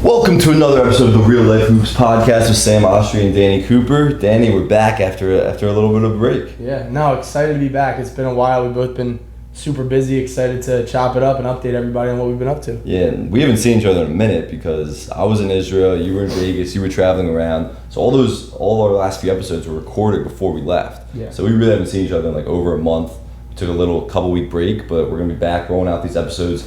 Welcome to another episode of the ReaLife Hoops Podcast with Sam Oshtry and Danny Cooper. Danny, we're back after a little bit of a break. Yeah, no, excited to be back. It's been a while. We've both been super busy, excited to chop it up and update everybody on what we've been up to. Yeah, and we haven't seen each other in a minute because I was in Israel, you were in Vegas, you were traveling around. So all our last few episodes were recorded before we left. Yeah. So we really haven't seen each other in like over a month. We took a couple week break, but we're going to be back rolling out these episodes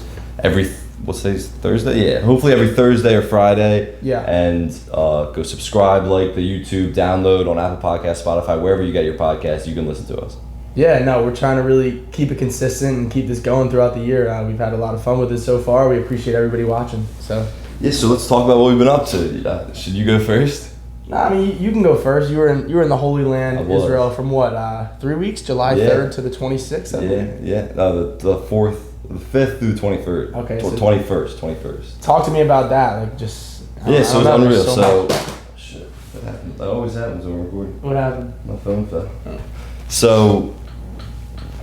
what's today's Thursday? Yeah, hopefully every Thursday or Friday. Yeah. And go subscribe, like the YouTube, download on Apple Podcasts, Spotify, wherever you get your podcasts, you can listen to us. Yeah, no, we're trying to really keep it consistent and keep this going throughout the year. We've had a lot of fun with this so far. We appreciate everybody watching. So Let's talk about what we've been up to. Should you go first? Nah, I mean, you can go first. You were in the Holy Land, Israel, from what, 3 weeks? July 3rd to the 26th, I think? Yeah. The 5th through the 23rd. Okay. 21st. Talk to me about that. Like, just... So it was unreal. So shit, what happened? That always happens when we're recording. what happened? My phone fell. So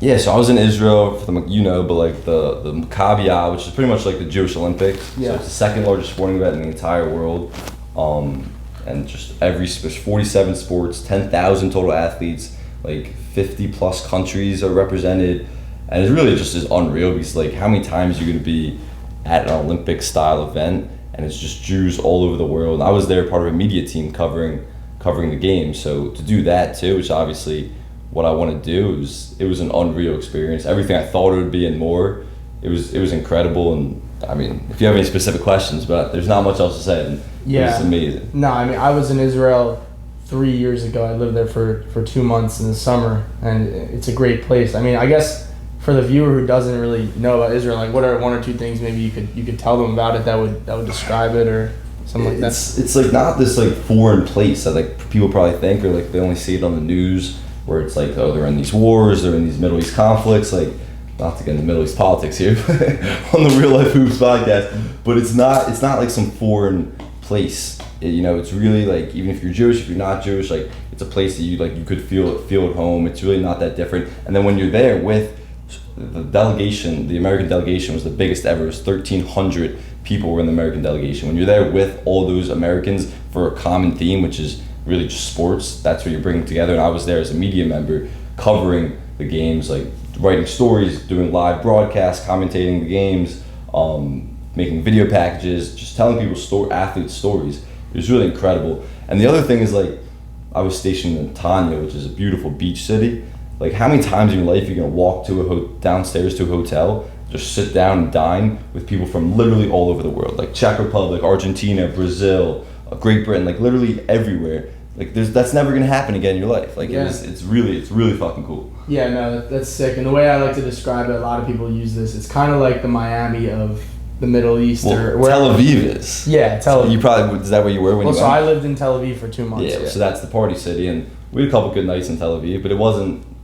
I was in Israel for the Maccabi, which is pretty much like the Jewish Olympics. Yeah. So it's the second largest sporting event in the entire world. And just there's 47 sports, 10,000 total athletes, like 50 plus countries are represented. And it really just is unreal because like how many times you're going to be at an Olympic style event and it's just Jews all over the world. And I was there part of a media team covering the game. So to do that too, which obviously what I want to do, it was an unreal experience. Everything I thought it would be and more. It was incredible. And I mean, if you have any specific questions, but there's not much else to say. And yeah. It was amazing. No, I mean, I was in Israel 3 years ago. I lived there for 2 months in the summer, and it's a great place. I mean, I guess for the viewer who doesn't really know about Israel, like what are one or two things maybe you could tell them about it that would describe it or something like that? It's like not this like foreign place that like people probably think, or like they only see it on the news where it's like, oh, they're in these wars, they're in these Middle East conflicts, like not to get into Middle East politics here on the ReaLife Hoops podcast, but it's not like some foreign place. It's really like, even if you're Jewish, if you're not Jewish, like it's a place that you could feel at home. It's really not that different. And then when you're there with the delegation, the American delegation was the biggest ever. It was 1,300 people were in the American delegation. When you're there with all those Americans for a common theme, which is really just sports, that's what you're bringing together. And I was there as a media member covering the games, like writing stories, doing live broadcasts, commentating the games, making video packages, just telling people athletes' stories. It was really incredible. And the other thing is, like, I was stationed in Tanya, which is a beautiful beach city. Like, how many times in your life you're gonna walk downstairs to a hotel, just sit down and dine with people from literally all over the world, like Czech Republic, Argentina, Brazil, Great Britain, like literally everywhere. Like, that's never gonna happen again in your life. Like, yeah. It's really fucking cool. Yeah, no, that's sick. And the way I like to describe it, a lot of people use this. It's kind of like the Miami of the Middle East, or Tel Aviv is. Yeah, Tel Aviv. You probably, is that where you were when you went? So I lived in Tel Aviv for 2 months. Yeah, so that's the party city, and we had a couple good nights in Tel Aviv, but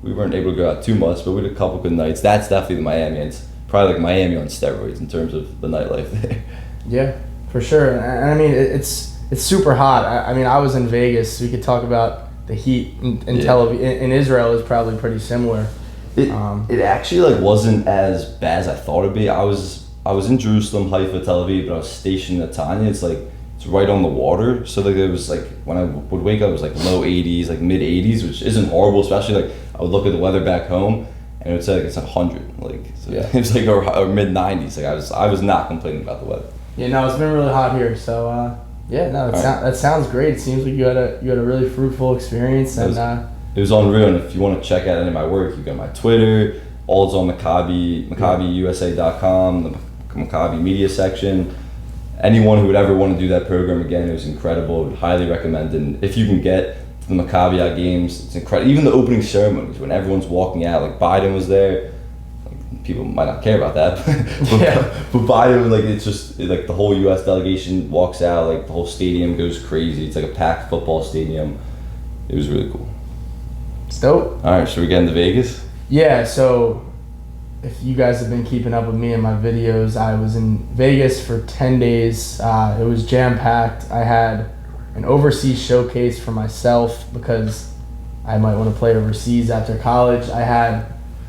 we weren't able to go out too much, but we had a couple good nights. That's definitely the Miami. It's probably like Miami on steroids in terms of the nightlife there. Yeah, for sure. And I mean, it's super hot. I mean, I was in Vegas, so we could talk about the heat in Tel Aviv. In Israel is probably pretty similar. It actually like wasn't as bad as I thought it'd be. I was in Jerusalem, Haifa, Tel Aviv, but I was stationed at Tanya. It's right on the water, so like it was like when I would wake up, it was like low 80s, like mid 80s, which isn't horrible. Especially like I would look at the weather back home, and it would say like it's 100, like so yeah. It was like or mid 90s. Like I was not complaining about the weather. Yeah, no, it's been really hot here, so yeah, no, that sounds great. It seems like you had a really fruitful experience, and it was unreal. And if you want to check out any of my work, you got my Twitter. All is on MaccabiUSA.com, the Maccabi media section. Anyone who would ever want to do that program again, it was incredible. I would highly recommend it. And if you can get to the Maccabi games, it's incredible. Even the opening ceremonies, when everyone's walking out, like Biden was there. Like, people might not care about that, but Biden, like it's just like the whole U.S. delegation walks out, like the whole stadium goes crazy. It's like a packed football stadium. It was really cool. It's dope. All right, should we get into Vegas? Yeah, so if you guys have been keeping up with me and my videos, I was in Vegas for 10 days. It was jam-packed. I had an overseas showcase for myself because I might want to play overseas after college. I had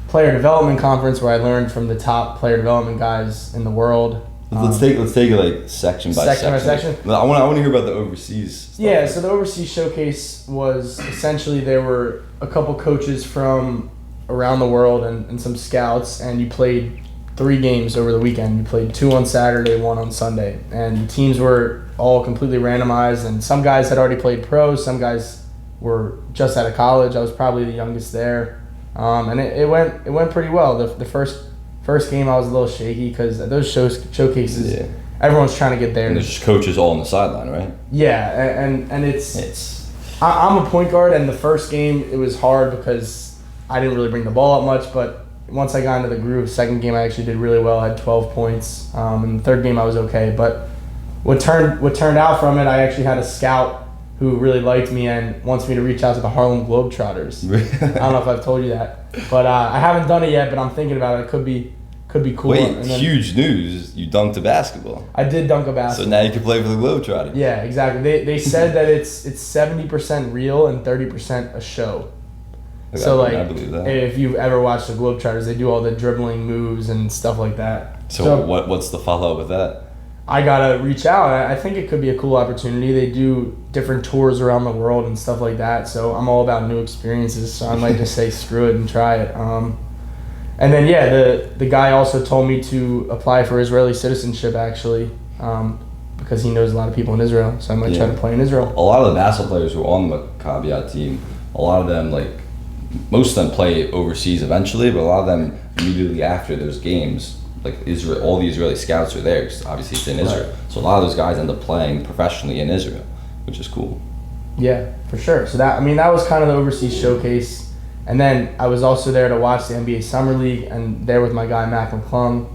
player development conference where I learned from the top player development guys in the world. Let's take it like section by section. I want to hear about the overseas stuff. Yeah, so the overseas showcase was essentially there were a couple coaches from around the world and some scouts, and you played 3 games over the weekend. You played 2 on Saturday, 1 on Sunday, and the teams were all completely randomized, and some guys had already played pro, some guys were just out of college. I was probably the youngest there, and it went pretty well. The first game I was a little shaky because those showcases, everyone's trying to get there. And there's just coaches all on the sideline, right? Yeah, and it's I'm a point guard, and the first game it was hard because I didn't really bring the ball up much, but once I got into the groove, second game I actually did really well. I had 12 points, and the third game I was okay. But what turned out from it, I actually had a scout who really liked me and wants me to reach out to the Harlem Globetrotters. I don't know if I've told you that, but I haven't done it yet. But I'm thinking about it. It cool. Wait, and then, huge news! You dunked a basketball. I did dunk a basketball. So now you can play for the Globetrotters. Yeah, exactly. They said that it's 70% real and 30% a show. Okay, So I believe that. if you've ever watched the Globetrotters, they do all the dribbling moves and stuff like that. So what's the follow up with that? I gotta reach out. I think it could be a cool opportunity. They do different tours around the world and stuff like that. So I'm all about new experiences. So I might just say screw it and try it. And then the guy also told me to apply for Israeli citizenship actually, because he knows a lot of people in Israel. So I might try to play in Israel. A lot of the basketball players who are on the Maccabi team, a lot of them most of them play overseas eventually, but a lot of them immediately after those games, like Israel, all the Israeli scouts are there because obviously it's in Israel. Right. So a lot of those guys end up playing professionally in Israel, which is cool. Yeah, for sure. So that was kind of the overseas showcase. And then I was also there to watch the NBA Summer League and there with my guy Mac McClung.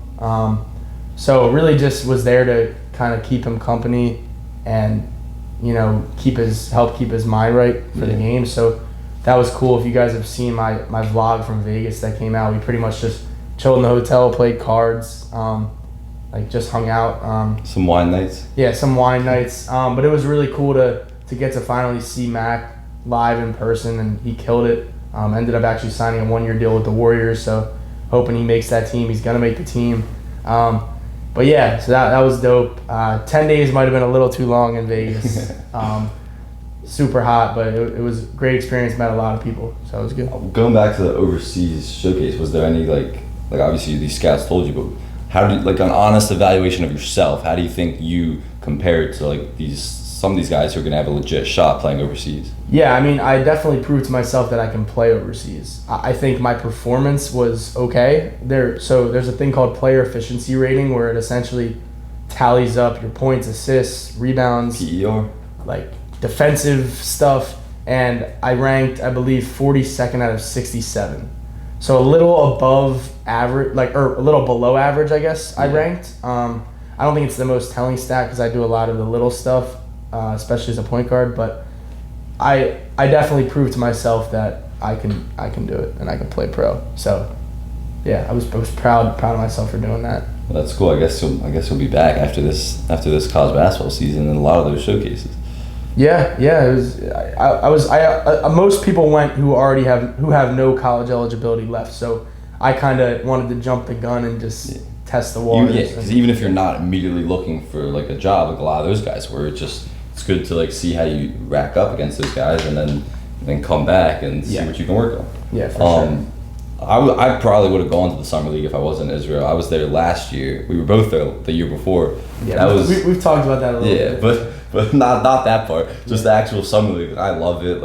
So really just was there to kind of keep him company and, help keep his mind right for the game. So that was cool. If you guys have seen my vlog from Vegas that came out, we pretty much just chilled in the hotel, played cards, just hung out. Some wine nights? Yeah, some wine nights. But it was really cool to get to finally see Mac live in person, and he killed it. Ended up actually signing a 1-year deal with the Warriors, so hoping he makes that team. He's going to make the team. But yeah, so that was dope. 10 days might have been a little too long in Vegas. Super hot, but it was a great experience. Met a lot of people, so it was good. Going back to the overseas showcase, was there any like obviously these scouts told you, but how do you, an honest evaluation of yourself? How do you think you compare to some of these guys who are going to have a legit shot playing overseas? Yeah, I mean, I definitely proved to myself that I can play overseas. I think my performance was okay. So there's a thing called player efficiency rating where it essentially tallies up your points, assists, rebounds, PER, defensive stuff, and I ranked, I believe, 42nd out of 67. So a little above average, or a little below average, I guess. I ranked. I don't think it's the most telling stat because I do a lot of the little stuff, especially as a point guard. But I definitely proved to myself that I can do it and I can play pro. So yeah, I was proud of myself for doing that. Well, that's cool. I guess you'll be back after this college basketball season and a lot of those showcases. Yeah. It was. Most people went who have no college eligibility left. So I kind of wanted to jump the gun and just test the waters. Yeah, because even if you're not immediately looking for a job, a lot of those guys were, it's good to see how you rack up against those guys and then come back and see what you can work on. Yeah, for sure. I probably would have gone to the summer league if I wasn't in Israel. I was there last year. We were both there the year before. Yeah, we've talked about that a little bit. Yeah, but not that part. Just the actual summer league. I love it.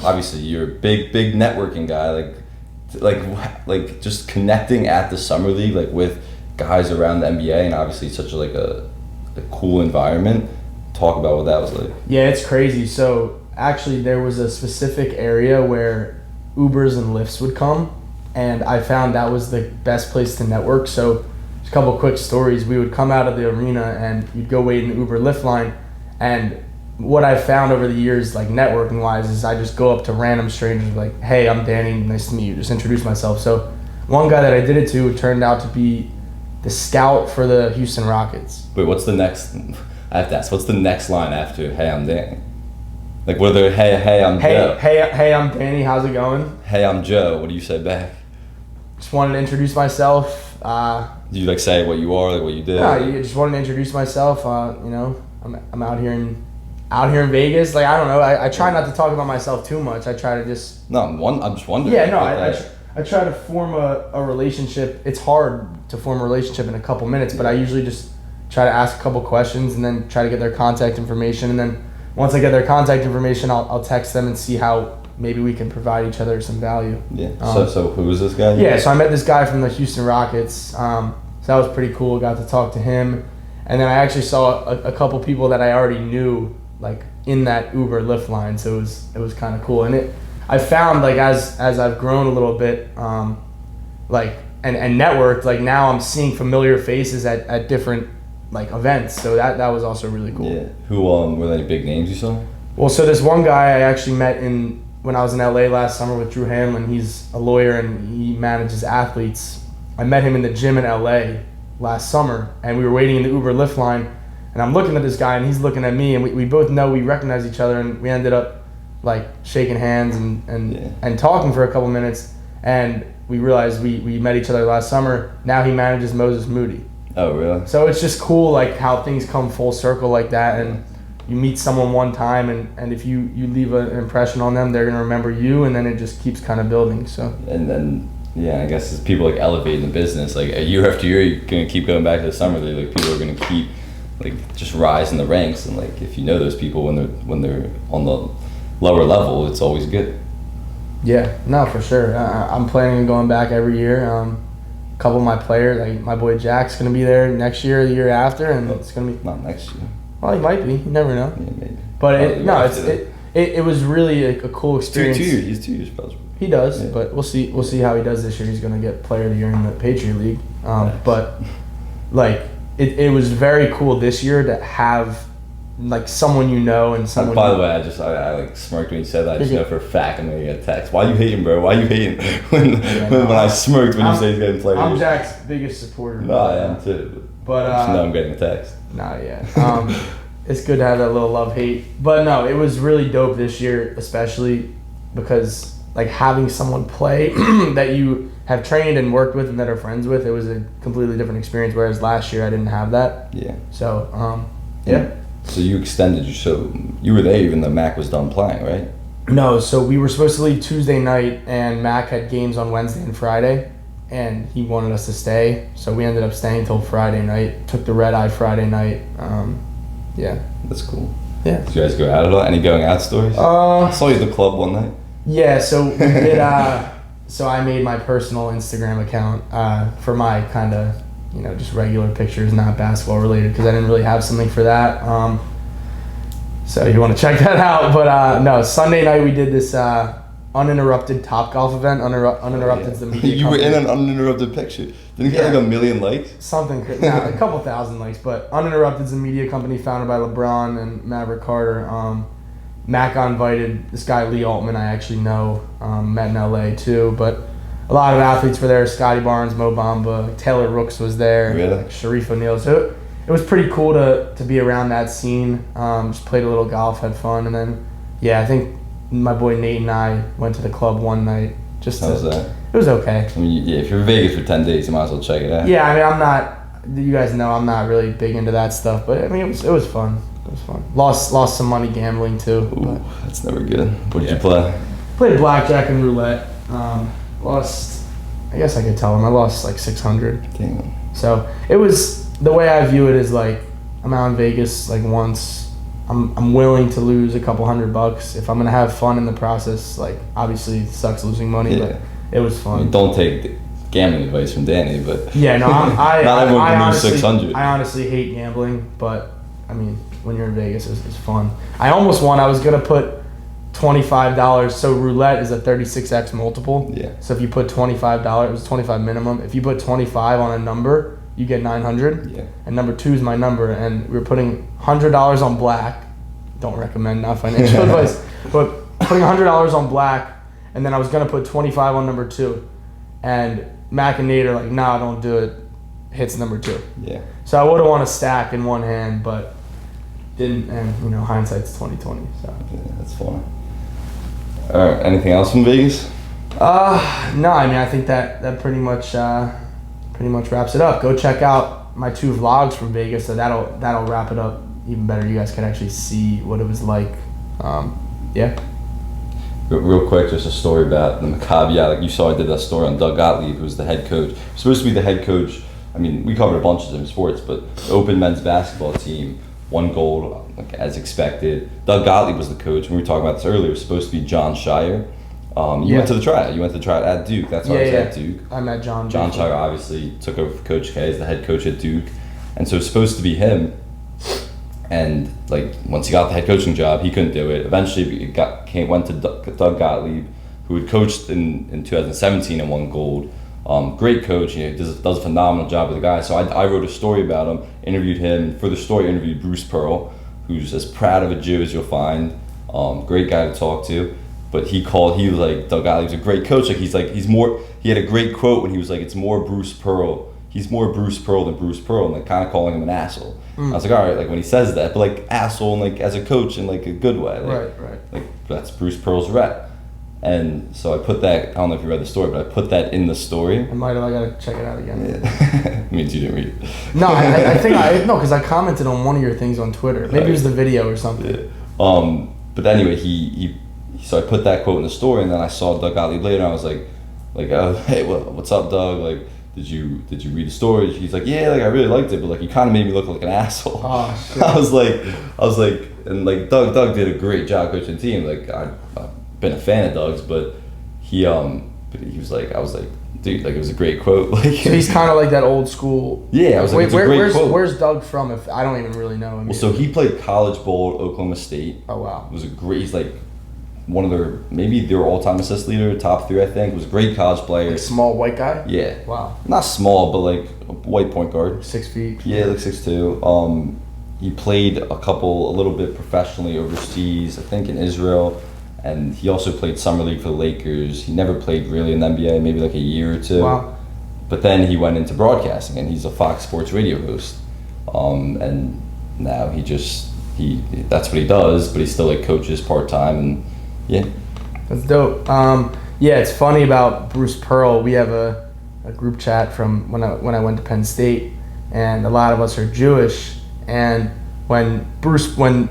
Obviously you're a big networking guy. Just connecting at the summer league with guys around the NBA, and obviously it's such a cool environment. Talk about what that was like. Yeah, it's crazy. So actually there was a specific area where Ubers and Lyfts would come, and I found that was the best place to network. So just a couple quick stories. We would come out of the arena and you'd go wait in the Uber Lyft line, and what I've found over the years, networking wise, is I just go up to random strangers hey, I'm Danny, nice to meet you, just introduce myself. So one guy that I did it to turned out to be the scout for the Houston Rockets. Wait, what's the next, I have to ask, what's the next line after hey, I'm Danny? What are they, hey, I'm Joe? Hey, I'm Danny, how's it going? Hey, I'm Joe, what do you say back? Just wanted to introduce myself. Do you like say what you are, like what you did? Yeah, I just wanted to introduce myself. You know, I'm out here in Vegas. Like, I don't know. I try not to talk about myself too much. I try to just. No, I'm just wondering. Yeah, no. I try to form a relationship. It's hard to form a relationship in a couple minutes, but I usually just try to ask a couple questions and then try to get their contact information. And then once I get their contact information, I'll text them and see how maybe we can provide each other some value. Yeah. So who was this guy? Yeah. So I met this guy from the Houston Rockets. So that was pretty cool. Got to talk to him, and then I actually saw a couple people that I already knew, like in that Uber Lyft line. So it was kind of cool. And I found, like, as I've grown a little bit, like and networked, like now I'm seeing familiar faces at different like events. So that was also really cool. Yeah. Who were there any big names you saw? Well, so this one guy I actually met when I was in LA last summer with Drew Hamlin. He's a lawyer and he manages athletes. I met him in the gym in LA last summer, and we were waiting in the Uber Lyft line, and I'm looking at this guy and he's looking at me, and we both know we recognize each other, and we ended up like shaking hands and talking for a couple minutes, and we realized we met each other last summer. Now he manages Moses Moody. Oh, really? So it's just cool, like how things come full circle like that, and you meet someone one time, and if you leave an impression on them, they're gonna remember you, and then it just keeps kind of building. So. And then. Yeah, I guess as people like elevate in the business, like year after year, you're gonna keep going back to the summer. Like people are gonna keep like just rise in the ranks, and like if you know those people when they're on the lower level, it's always good. Yeah, no, for sure. I'm planning on going back every year. A couple of my players, like my boy Jack's gonna be there next year, the year after, and it's gonna be not next year. Well, he might be. You never know. Yeah, maybe. But it was really a cool experience. 2 years. He's 2 years possible. He does, yeah. But we'll see how he does this year. He's going to get Player of the Year in the Patriot League. Nice. But like it was very cool this year to have like someone you know and someone. By the way, I like smirked when you said that. I just know for a fact I'm gonna get a text. Why you hating, bro? Why you hating? when I smirked when you say he's getting Player. I'm Jack's biggest supporter. No, I am too. But I just know I'm getting a text. Nah, yeah. It's good to have that little love-hate. But no, it was really dope this year, especially because like having someone play that you have trained and worked with and that are friends with, it was a completely different experience, whereas last year I didn't have that. Yeah. So, yeah. So you extended so you were there even though Mac was done playing, right? No, so we were supposed to leave Tuesday night, and Mac had games on Wednesday and Friday, and he wanted us to stay, so we ended up staying till Friday night. Took the red eye Friday night. Yeah. That's cool. Yeah. Did you guys go out at all? Any going out stories? I saw you at the club one night. Yeah, so we did. So I made my personal Instagram account for my kind of, just regular pictures, not basketball related, because I didn't really have something for that. So you want to check that out. But no, Sunday night we did this uninterrupted Topgolf event. Uninterrupted's the media You company. were in an uninterrupted picture. Didn't you get like 1 million likes? Something, a couple thousand likes. But Uninterrupted's a media company founded by LeBron and Maverick Carter. Mac got invited. This guy Lee Altman I actually know, met in LA too. But a lot of athletes were there. Scotty Barnes, Mo Bamba, Taylor Rooks was there. Really? Like Sharif O'Neal. So it was pretty cool to be around that scene. Just played a little golf, had fun, and then I think my boy Nate and I went to the club one night. How was that? It was okay. I mean, if you're in Vegas for 10 days, you might as well check it out. Yeah, I mean, I'm not. You guys know I'm not really big into that stuff, but I mean, it was fun. It was fun. Lost some money gambling too. Ooh, that's never good. What did you play? Played blackjack and roulette. Lost. I guess I could tell them I lost like 600. Damn. So it was, the way I view it is like I'm out in Vegas like once. I'm willing to lose a couple $100 if I'm gonna have fun in the process. Like obviously it sucks losing money, but it was fun. I mean, don't take gambling advice from Danny, but yeah, no, not everyone can lose 600. I honestly hate gambling, but I mean, when you're in Vegas, it's fun. I almost won. I was gonna put $25. So roulette is a 36x multiple. Yeah. So if you put $25, it was 25 minimum. If you put 25 on a number, you get 900. Yeah. And number 2 is my number, and we were putting $100 on black. Don't recommend, not financial advice, but putting $100 on black, and then I was gonna put 25 on number 2, and Mac and Nate are like, nah, don't do it. Hits number 2. Yeah. So I would have won a stack in one hand, but didn't. And hindsight's 20/20. So. Yeah, that's fun. All right. Anything else from Vegas? No. I mean, I think that pretty much pretty much wraps it up. Go check out my 2 vlogs from Vegas. So that'll wrap it up even better. You guys can actually see what it was like. Yeah. Real quick, just a story about the Maccabi. Like you saw, I did that story on Doug Gottlieb, who was the head coach. Supposed to be the head coach. I mean, we covered a bunch of different sports, but the Open men's basketball team won gold, like as expected. Doug Gottlieb was the coach. When we were talking about this earlier, it was supposed to be John Shire. You went to the tryout. You went to the tryout at Duke. That's why I was at Duke. I met John. John Shire obviously took over for Coach K as the head coach at Duke, and so it's supposed to be him. And like once he got the head coaching job, he couldn't do it. Eventually, went to Doug Gottlieb, who had coached in 2017 and won gold. Great coach, does a phenomenal job with the guy. So I wrote a story about him, interviewed him. And for the story, I interviewed Bruce Pearl, who's as proud of a Jew as you'll find. Great guy to talk to. But he was like, Doug Gottlieb's a great coach. He had a great quote when he was like, it's more Bruce Pearl. He's more Bruce Pearl than Bruce Pearl, and like kind of calling him an asshole. I was like, all right, like when he says that, but like asshole and like as a coach in like a good way. Like, Right. Like that's Bruce Pearl's rep. And so I put that, I don't know if you read the story, but I put that in the story. I might have, I gotta check it out again. Yeah. Means you didn't read it. No, I think because I commented on one of your things on Twitter. Maybe it was the video or something. Yeah. But anyway, so I put that quote in the story, and then I saw Doug Gottlieb later, and I was like, oh, hey, what's up, Doug? Like, did you read the story? He's like, yeah, like I really liked it, but like you kind of made me look like an asshole. Oh shit. I was like, and like Doug did a great job coaching the team. Like I've been a fan of Doug's, but he was like, I was like, dude, like it was a great quote. Like so he's kind of like that old school. Yeah, I was like, it's a great quote. Where's Doug from? If I don't even really know him. Well, so he played college ball at Oklahoma State. Oh wow. He's like one of their all-time assist leader, top 3 I think. Was a great college player. Like small white guy. Yeah. Wow. Not small, but like a white point guard. 6 feet. Yeah, like 6'2". He played a little bit professionally overseas, I think in Israel, and he also played summer league for the Lakers. He never played really in the NBA, maybe like a year or 2. Wow. But then he went into broadcasting, and he's a Fox Sports radio host. And now that's what he does, but he still like coaches part-time, and yeah. That's dope. Yeah, it's funny about Bruce Pearl. We have a group chat from when I went to Penn State, and a lot of us are Jewish. And when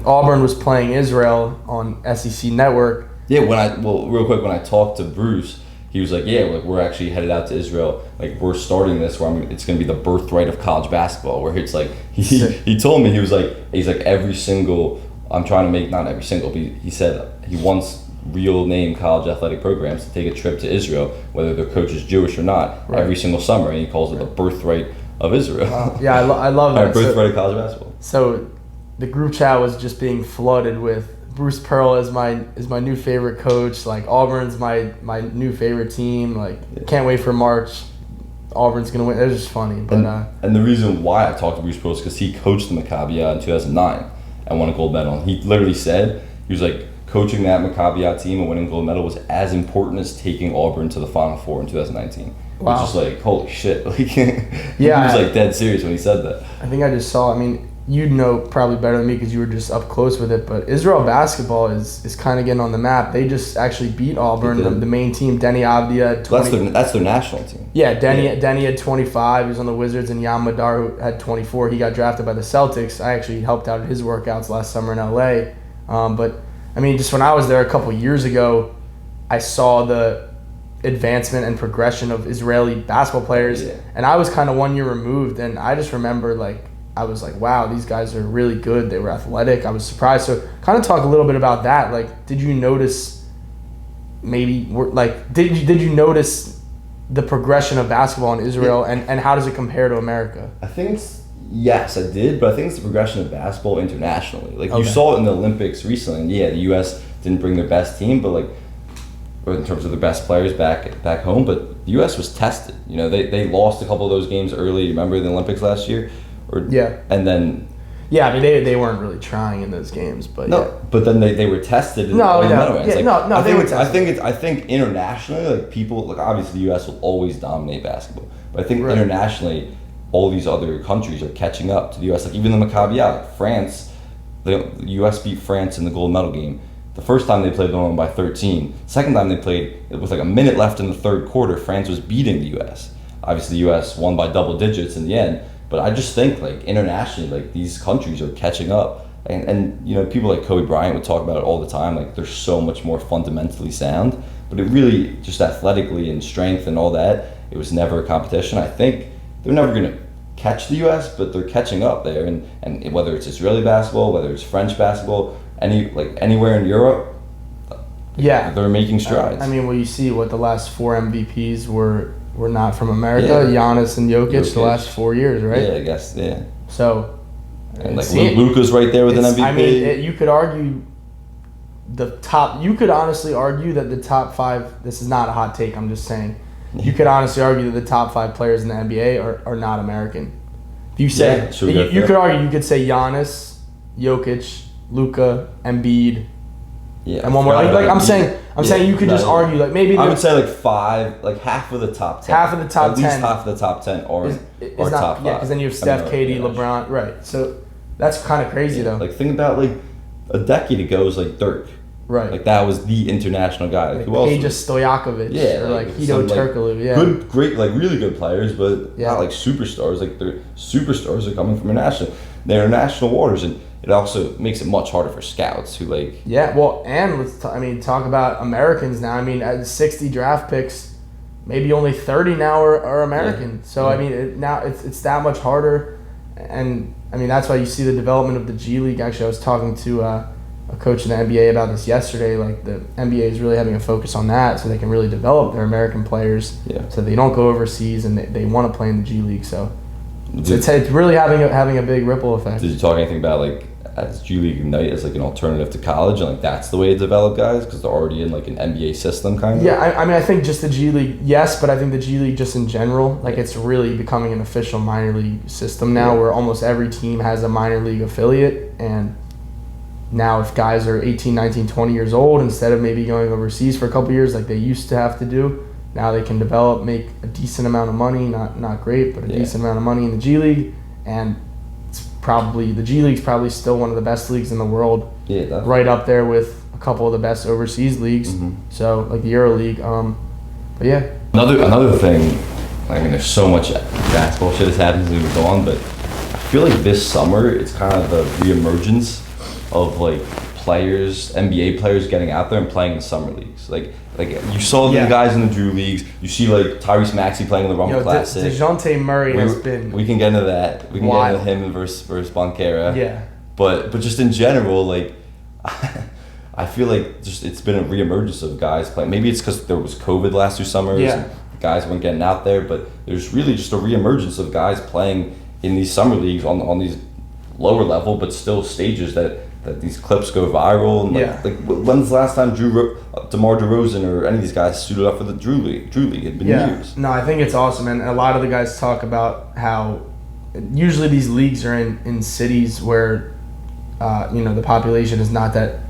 Auburn was playing Israel on SEC Network. Yeah, real quick, when I talked to Bruce, he was like, yeah, like we're actually headed out to Israel. Like we're starting this where it's going to be the birthright of college basketball. Where it's like he told me he's like every single. I'm trying to make not every single, but he said he wants real name college athletic programs to take a trip to Israel, whether their coach is Jewish or not, every single summer, and he calls it the birthright of Israel. Wow. Yeah, I love that. Birthright of college basketball. So the group chat was just being flooded with Bruce Pearl is my new favorite coach. Like Auburn's my new favorite team. Like can't wait for March. Auburn's gonna win. It was just funny. But and the reason why I talked to Bruce Pearl is because he coached the Maccabi in 2009 and won a gold medal. He literally said he was like, coaching that Maccabi team and winning gold medal was as important as taking Auburn to the Final Four in 2019. Wow. It was just like, holy shit. Like, he was like dead serious when he said that. I think I just saw, you'd know probably better than me because you were just up close with it, but Israel basketball is kind of getting on the map. They just actually beat Auburn, the main team. Denny Avdia had 20. That's their national team. Yeah, Denny had 25. He was on the Wizards, and Yam Madar who had 24. He got drafted by the Celtics. I actually helped out at his workouts last summer in LA. But just when I was there a couple years ago, I saw the advancement and progression of Israeli basketball players, and I was kind of 1 year removed, and I just remember I was like, wow, these guys are really good. They were athletic. I was surprised. So kind of talk a little bit about that. Like, did you notice did you notice the progression of basketball in Israel, and how does it compare to America? I think yes, I did, but I think it's the progression of basketball internationally. Like you saw it in the Olympics recently, and the U.S. didn't bring their best team, but or in terms of the best players back home, but the U.S. was tested. They lost a couple of those games early. Remember the Olympics last year? And then. Yeah, they weren't really trying in those games, but but then they were tested. I think internationally, people obviously the U.S. will always dominate basketball, but I think internationally, all these other countries are catching up to the U.S. Like even the Maccabi, France, the U.S. beat France in the gold medal game. The first time they played, they won by 13. Second time they played, with a minute left in the third quarter, France was beating the U.S. obviously the U.S. won by double digits in the end. But I just think like internationally, like these countries are catching up. And you know, people like Kobe Bryant would talk about it all the time. Like they're so much more fundamentally sound, but it really just athletically and strength and all that. It was never a competition. I think they're never gonna catch the U.S., but they're catching up there. And whether it's Israeli basketball, whether it's French basketball, anywhere in Europe, yeah, they're making strides. I mean, well, you see what the last 4 MVPs were not from America. Yeah. Giannis and Jokic the last 4 years, right? Yeah, I guess. Yeah. So. And like Luka's right there with an MVP. I mean, you could argue you could honestly argue that the top 5. This is not a hot take. I'm just saying. You could honestly argue that the top 5 players in the NBA are not American. If you say you could argue, you could say Giannis, Jokic, Luka, Embiid. Yeah. And one more. Like I'm saying you could just argue like maybe I would say like 5, like half of the top 10. Half of the top 10. At least half of the top 10 are not, top 5. Yeah, because then you have Steph, KD, LeBron, right? So that's kind of crazy though. Like think about like a decade ago, it was like Dirk. Right. Like that was the international guy. Like who else? Peja Stojakovic. Yeah. Or like Hedo Turkoglu. Yeah. Good, great, like really good players, but not like superstars. Like their superstars are coming from their international waters, and it also makes it much harder for scouts who like. Yeah. Well, and let's talk about Americans now. I mean, at 60 draft picks, maybe only 30 now are American. Yeah. So I mean, now it's that much harder, and I mean that's why you see the development of the G League. Actually, I was talking to a coach in the NBA about this yesterday. Like the NBA is really having a focus on that, so they can really develop their American players. Yeah. So they don't go overseas and they want to play in the G League. So it's really having a big ripple effect. Did you talk anything about like as G League Ignite as like an alternative to college, and like that's the way to develop guys because they're already in like an NBA system kind of? Yeah, I mean I think just the G League, yes, but I think the G League just in general, like it's really becoming an official minor league system now where almost every team has a minor league affiliate. And now if guys are 18, 19, 20 years old, instead of maybe going overseas for a couple years like they used to have to do, now they can develop, make a decent amount of money, not great, but a decent amount of money in the G League. And the G League's probably still one of the best leagues in the world. Yeah, definitely. Right up there with a couple of the best overseas leagues. Mm-hmm. So like the Euro League. But yeah. Another thing, I mean, there's so much basketball shit has happened since we've gone, but I feel like this summer it's kind of the reemergence of like players, NBA players getting out there and playing in summer leagues. Like you saw the guys in the Drew leagues. You see like Tyrese Maxey playing in the Rumble Classic. DeJounte Murray has been. We can get into that. We can get into him versus Bonquera. Yeah. But just in general, like I feel like just it's been a reemergence of guys playing. Maybe it's because there was COVID the last 2 summers. Yeah. And guys weren't getting out there, but there's really just a reemergence of guys playing in these summer leagues on these lower level, but still stages that these clips go viral. And like when's the last time DeMar DeRozan or any of these guys suited up for the Drew League? It'd been years. No, I think it's awesome, and a lot of the guys talk about how usually these leagues are in cities where the population is not that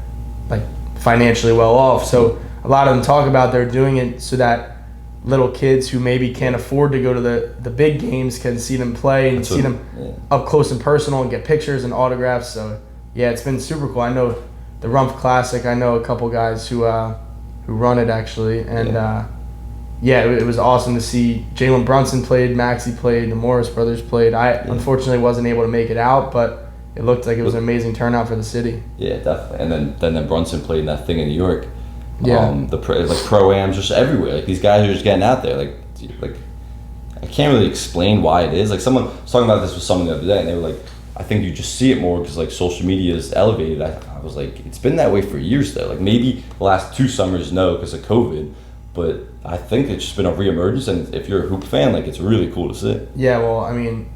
like financially well off. So a lot of them talk about they're doing it so that little kids who maybe can't afford to go to the big games can see them play and see them up close and personal and get pictures and autographs. So yeah, it's been super cool. I know the Rumpf Classic. I know a couple guys who run it actually, and it was awesome to see. Jalen Brunson played, Maxey played, the Morris brothers played. I unfortunately wasn't able to make it out, but it looked like it was an amazing turnout for the city. Yeah, definitely. And then Brunson played in that thing in New York. Yeah. The pro-ams just everywhere. Like these guys are just getting out there. Like I can't really explain why it is. Like someone was talking about this with someone the other day, and they were like, I think you just see it more because like social media is elevated. I was like, it's been that way for years though. Like maybe the last 2 summers, no, because of COVID, but I think it's just been a reemergence. And if you're a hoop fan, like it's really cool to see. Yeah, well, I mean,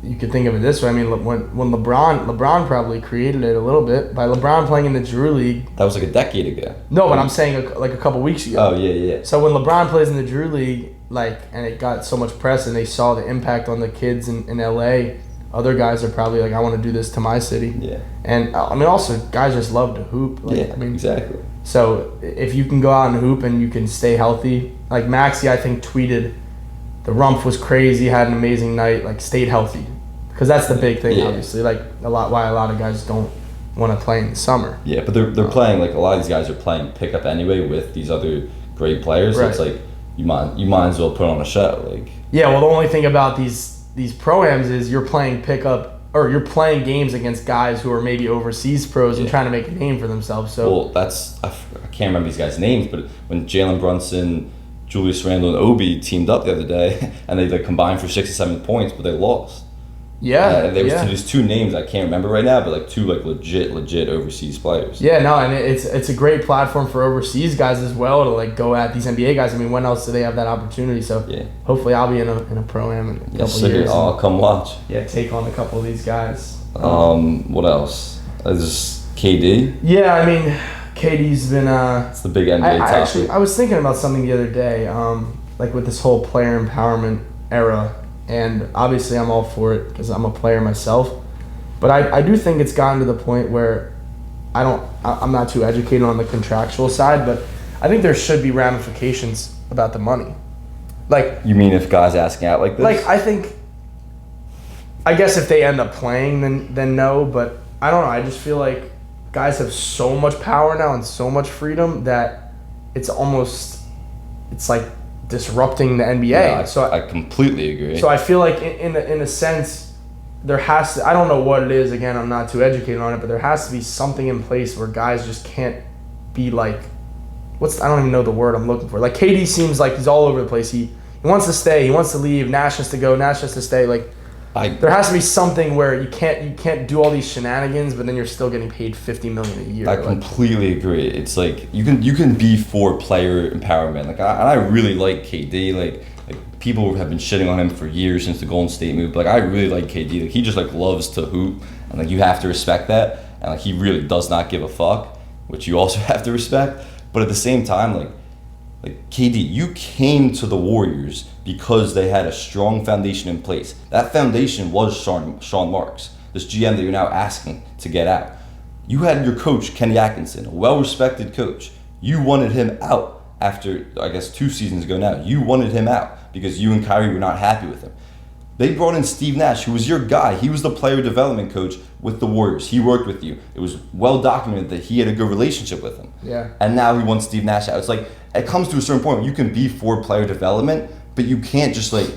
you could think of it this way. I mean, when LeBron probably created it a little bit by LeBron playing in the Drew League. That was like a decade ago. No, but I'm saying like a couple weeks ago. Oh yeah. So when LeBron plays in the Drew League, and it got so much press, and they saw the impact on the kids in LA. Other guys are probably like, I want to do this to my city. Yeah. And I mean, also guys just love to hoop. I mean, exactly. So if you can go out and hoop and you can stay healthy, like Maxey, I think tweeted, the Rumpf was crazy, had an amazing night, like stayed healthy, because that's the big thing, obviously. Like why a lot of guys don't want to play in the summer. Yeah, but they're playing like a lot of these guys are playing pickup anyway with these other great players. Right. So it's like you might as well put on a show. Like, yeah, well, the only thing about these pro-ams is you're playing pickup, or you're playing games against guys who are maybe overseas pros and trying to make a name for themselves. So, well, I can't remember these guys' names, but when Jalen Brunson, Julius Randle, and Obi teamed up the other day, and they like combined for 6 or 7 points, but they lost. Yeah, there was there's 2 names I can't remember right now, but like 2 like legit overseas players. Yeah, no, and it's a great platform for overseas guys as well to like go at these NBA guys. I mean, when else do they have that opportunity? So hopefully I'll be in a pro-am in a couple years. I'll come watch. Yeah, take on a couple of these guys. What else? Just KD. Yeah, I mean, KD's been. It's the big NBA topic. Actually, I was thinking about something the other day, like with this whole player empowerment era. And obviously I'm all for it because I'm a player myself. But I do think it's gotten to the point where I'm not too educated on the contractual side, but I think there should be ramifications about the money. Like, you mean if guys asking out like this? Like, I guess if they end up playing, then no, but I don't know. I just feel like guys have so much power now and so much freedom that it's like disrupting the NBA. Yeah, I completely agree. So I feel like in a sense, there has to, I don't know what it is, again, I'm not too educated on it, but there has to be something in place where guys just can't be like, I don't even know the word I'm looking for. Like, KD seems like he's all over the place. He wants to stay, he wants to leave, Nash has to go, Nash has to stay. Like, there has to be something where you can't do all these shenanigans, but then you're still getting paid $50 million a year. I completely agree. It's like you can be for player empowerment. Like I really like KD. Like people have been shitting on him for years since the Golden State move. But like I really like KD. Like he just like loves to hoop, and like you have to respect that. And like he really does not give a fuck, which you also have to respect. But at the same time, like KD, you came to the Warriors because they had a strong foundation in place. That foundation was Sean Marks, this GM that you're now asking to get out. You had your coach, Kenny Atkinson, a well-respected coach. You wanted him out after, I guess, 2 seasons ago now. You wanted him out because you and Kyrie were not happy with him. They brought in Steve Nash, who was your guy. He was the player development coach with the Warriors. He worked with you. It was well documented that he had a good relationship with him. Yeah. And now he wants Steve Nash out. It's like, it comes to a certain point where you can be for player development, but you can't just like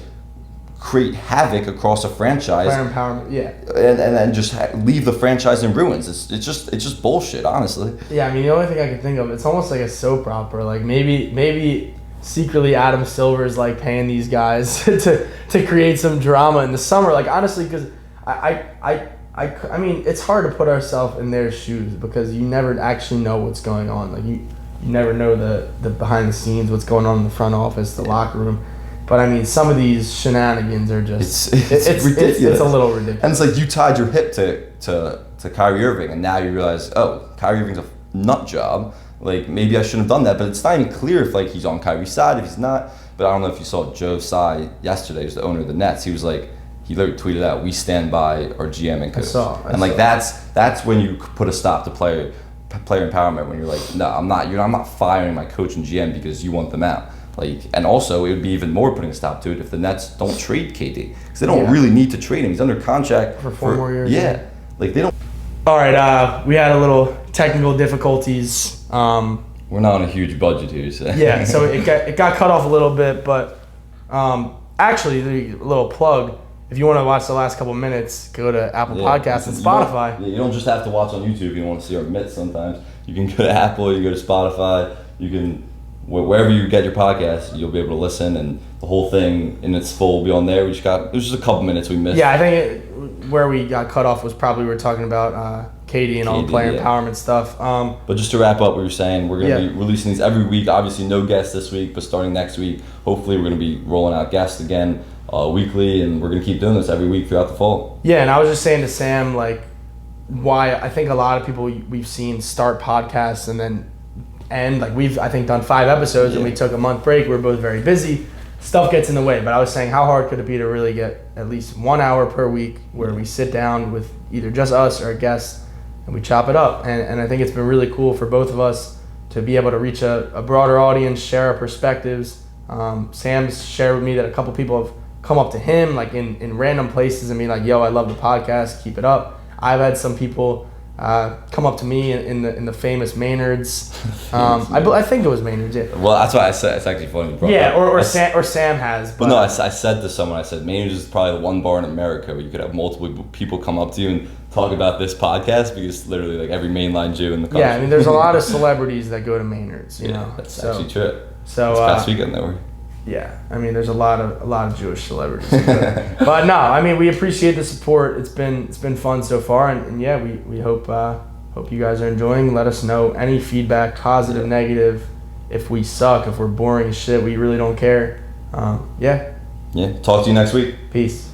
create havoc across a franchise. Player empowerment, yeah. And then just leave the franchise in ruins. It's just bullshit, honestly. Yeah, I mean, the only thing I can think of, it's almost like a soap opera. Like maybe secretly Adam Silver's like paying these guys to create some drama in the summer. Like honestly, because I mean, it's hard to put ourselves in their shoes because you never actually know what's going on. Like you never know the behind the scenes, what's going on in the front office, the locker room. But I mean, some of these shenanigans are just it's ridiculous. It's a little ridiculous. And it's like you tied your hip to Kyrie Irving, and now you realize, oh, Kyrie Irving's a nut job. Like maybe I shouldn't have done that, but it's not even clear if like he's on Kyrie's side, if he's not. But I don't know if you saw Joe Tsai yesterday, who's the owner of the Nets. He was like, he literally tweeted out, "We stand by our GM and coach." I saw. That's when you put a stop to player empowerment. When you're like, no, I'm not firing my coach and GM because you want them out. Like, and also it would be even more putting a stop to it if the Nets don't trade KD because they don't really need to trade him. He's under contract for 4 more years. Yeah, like they don't. All right, we had a little technical difficulties. We're not on a huge budget here, so. Yeah, so it got cut off a little bit, but actually, a little plug. If you want to watch the last couple minutes, go to Apple Podcasts and Spotify. You don't just have to watch on YouTube if you want to see our mitts sometimes. You can go to Apple, you go to Spotify, you can, wherever you get your podcast, you'll be able to listen, and the whole thing in its full will be on there. It was just a couple minutes we missed. Yeah, I think where we got cut off was probably we were talking about KD and all the player empowerment stuff. But just to wrap up what you were saying, we're going to be releasing these every week. Obviously, no guests this week, but starting next week, hopefully we're going to be rolling out guests again weekly, and we're going to keep doing this every week throughout the fall. Yeah, and I was just saying to Sam, like, why I think a lot of people we've seen start podcasts and then end. Like, we've, I think, done 5 episodes and we took a month break. We're both very busy. Stuff gets in the way, but I was saying how hard could it be to really get at least 1 hour per week where we sit down with either just us or a guest and we chop it up. And I think it's been really cool for both of us to be able to reach a broader audience, share our perspectives. Sam's shared with me that a couple people have come up to him like in random places and be like, yo, I love the podcast, keep it up. I've had some people come up to me in the famous Maynards. I think it was Maynards. Yeah. Well, that's why I said it's actually funny. Yeah, or Sam has. But no, I said to someone, I said Maynards is probably the one bar in America where you could have multiple people come up to you and talk about this podcast, because literally like every mainline Jew in the country. Yeah, I mean, there's a lot of celebrities that go to Maynards. You know, that's actually true. So this past weekend there were. Yeah, I mean, there's a lot of Jewish celebrities. But no, I mean, we appreciate the support. It's been fun so far, and yeah, we hope you guys are enjoying. Let us know any feedback, positive, negative. If we suck, if we're boring as shit, we really don't care. Yeah. Talk to you next week. Peace.